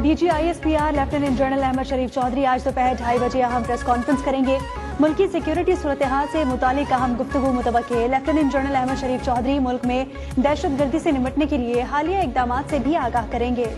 DGISPR lieutenant general Ahmad शरीफ चौधरी आज दोपहर 2:30 बजे अहम प्रेस कॉन्फ्रेंस करेंगे। मुल्क की सिक्योरिटी सूरत हाल से मुतालिक अहम गुफ्तगू मुतवक्के। लेफ्टिनेंट जनरल अहमद शरीफ चौधरी मुल्क में दहशतगर्दी से निपटने के लिए हालिया इकदाम से भी आगाह करेंगे।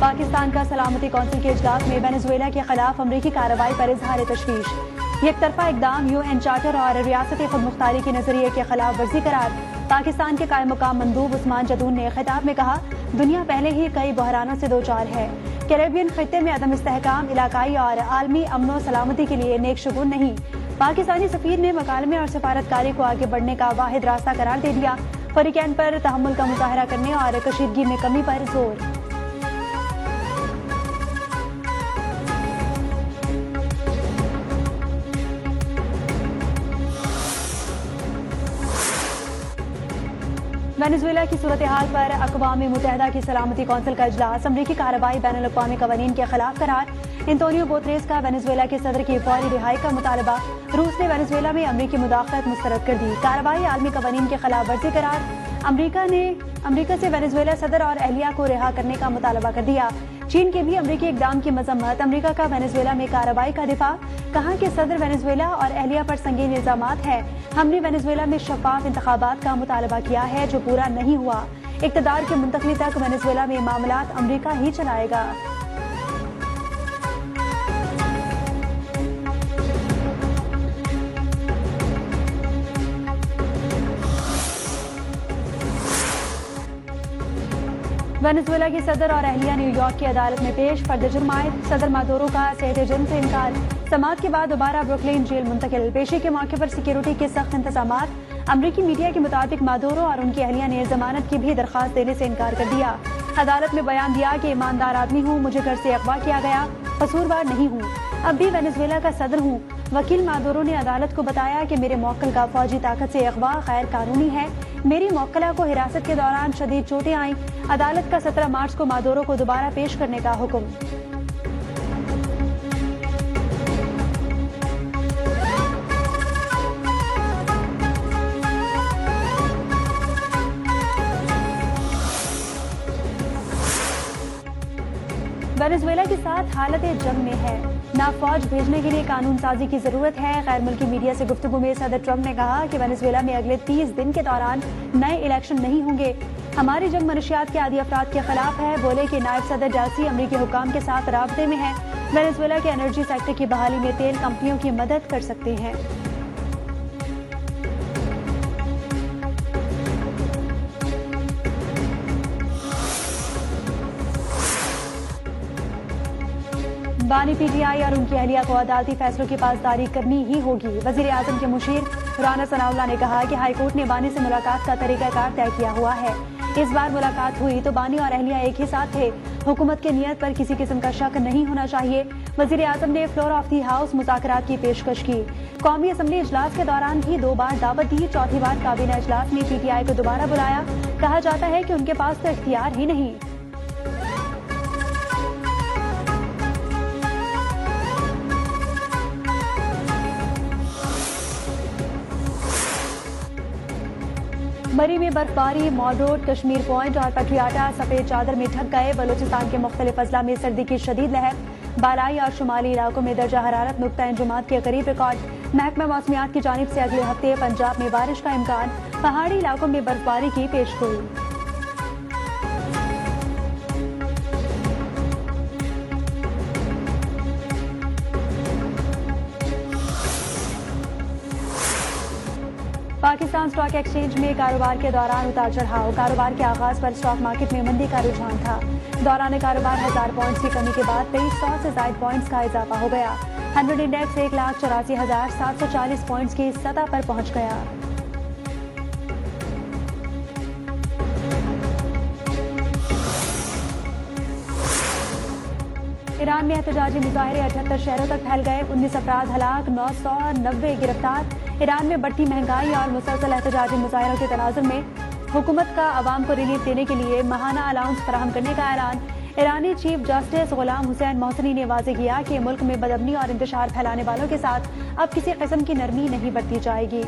पाकिस्तान का सलामती कौंसिल के इजलास में वेनेजुएला के खिलाफ अमरीकी कार्रवाई पर इजहार तशवीश। एकतरफा इकदाम UN चार्टर और रियासती खुदमुख्तारी के नजरिए के खिलाफ वर्जी करार। पाकिस्तान के कायम मुकाम मंदूब उस्मान जदून ने खिताब में कहा, दुनिया पहले ही कई बहरानों से दो चार है। कैरेबियन खित्ते में अदम इस्तेहकाम इलाकाई और आलमी अमनो सलामती के लिए नेक शुगुन नहीं। पाकिस्तानी सफीर ने मकालमे और सफारतकारी को आगे बढ़ने का वाहिद रास्ता करार दे दिया। फरीकैन पर तहम्मुल का मुजाहरा करने और कशीदगी में कमी पर जोर। वेनेजुएला की सूरत हाल पर अक़वाम मुत्तहिदा की सलामती कौंसिल का इजलास। अमरीकी कार्रवाई बैनुल अक़वामी क़वानीन के खिलाफ करार। एंटोनियो गुतेरेस का वेनेजुएला के सदर की फौरी रिहाई का मुतालबा। रूस ने वेनेजुएला में अमरीकी मुदाखलत मुस्तरद कर दी। कार्रवाई आलमी क़वानीन के खिलाफ वर्जी करार। अमरीका से वेनेजुएला सदर और अहलिया को रिहा करने का मुतालबा कर दिया। चीन के भी अमरीकी इक़दाम की मजम्मत। अमरीका का वेनेजुएला में कार्रवाई का दिफा। कहा कि सदर वेनेजुएला और अहलिया पर संगीन इल्जामात है। हमने वेनेजुएला में शफाफ इंतखाबात का मुतालबा किया है जो पूरा नहीं हुआ। इक़्तिदार की मुंतकली तक वेनेजुएला में मामलात अमरीका ही चलाएगा। वेनेजुएला की सदर और अहलिया न्यूयॉर्क की अदालत में पेश। फर्द जुर्म आयद। सदर मादुरो का सेहत जुर्म से इनकार। समाअत के बाद दोबारा ब्रुकलिन जेल मुंतकिल। पेशी के मौके पर सिक्योरिटी के सख्त इंतजामात। अमरीकी मीडिया के मुताबिक मादुरो और उनकी अहलिया ने जमानत की भी दरखास्त देने से इनकार कर दिया। अदालत में बयान दिया कि ईमानदार आदमी हूँ, मुझे घर से अगवा किया गया, कसूरवार नहीं हूँ, अब भी वेनेजुएला का सदर हूँ। वकील मादुरो ने अदालत को बताया कि मेरे मौक्किल का फौजी ताकत से अगवा गैर कानूनी है। मेरी मौक्किला को हिरासत के दौरान शदीद चोटें आईं। अदालत का 17 मार्च को मादुरो को दोबारा पेश करने का हुक्म। वेनेजुएला के साथ हालत जंग में है, ना फौज भेजने के लिए कानून साजी की जरूरत है। गैर मुल्की मीडिया से गुफ्तगू में सदर ट्रंप ने कहा कि वेनेजुएला में अगले 30 दिन के दौरान नए इलेक्शन नहीं होंगे। हमारी जंग मनशियात के आदी अफराद के खिलाफ है। बोले कि नायब सदर डेल्सी अमरीकी हुकाम के साथ राब्ते में है। वेनेजुएला के एनर्जी सेक्टर की बहाली में तेल कंपनियों की मदद कर सकते हैं। बानी PTI और उनकी अहलिया को अदालती फैसलों की पासदारी करनी ही होगी। वजीर आजम के मुशीर राना सनाउल्लाह ने कहा कि हाईकोर्ट ने बानी से मुलाकात का तरीकाकार तय किया हुआ है। इस बार मुलाकात हुई तो बानी और अहलिया एक ही साथ थे। हुकूमत की नीयत पर किसी किस्म का शक नहीं होना चाहिए। वजीर आजम ने फ्लोर ऑफ दी हाउस मुज़ाकरात की पेशकश की। कौमी असम्बली इजलास के दौरान भी 2 बार दावत दी। चौथी बार काबीना इजलास में PTI को दोबारा बुलाया। कहा जाता है कि उनके पास तो इख्तियार ही नहीं। मरी में बर्फबारी। मॉल रोड, कश्मीर पॉइंट और पटियाला सफेद चादर में ढक गए। बलूचिस्तान के मुख्तलिफ अजला में सर्दी की शदीद लहर। बालाई और शुमाली इलाकों में दर्जा हरारत नुक्ता इंजुमात के करीब रिकॉर्ड। महकमा मौसमियात की जानिब से अगले हफ्ते पंजाब में बारिश का इम्कान। पहाड़ी इलाकों में बर्फबारी की पेशगोई। पाकिस्तान स्टॉक एक्सचेंज में कारोबार के दौरान उतार चढ़ाव। कारोबार के आगाज पर स्टॉक मार्केट में मंदी का रुझान था। दौरान कारोबार 1000 पॉइंट्स की कमी के बाद 2300 से ज्यादा पॉइंट्स का इजाफा हो गया। 100 इंडेक्स 1,84,740 पॉइंट्स की सतह पर पहुंच गया। ईरान में एहतजाजी मुजाहरे 78 शहरों तक फैल गए। 19 अफराद हलाक, 990 गिरफ्तार। ईरान में बढ़ती महंगाई और मुसलसल एहतजाजी मुजाहरों के तनाजुर में हुकूमत का आवाम को रिलीफ देने के लिए माहाना अलाउंस फराहम करने का ऐलान। ईरानी चीफ जस्टिस गुलाम हुसैन मोहसिनी ने वाज़ेह किया कि मुल्क में बदअमनी और इंतशार फैलाने वालों के साथ अब किसी किस्म की नरमी नहीं बरती जाएगी।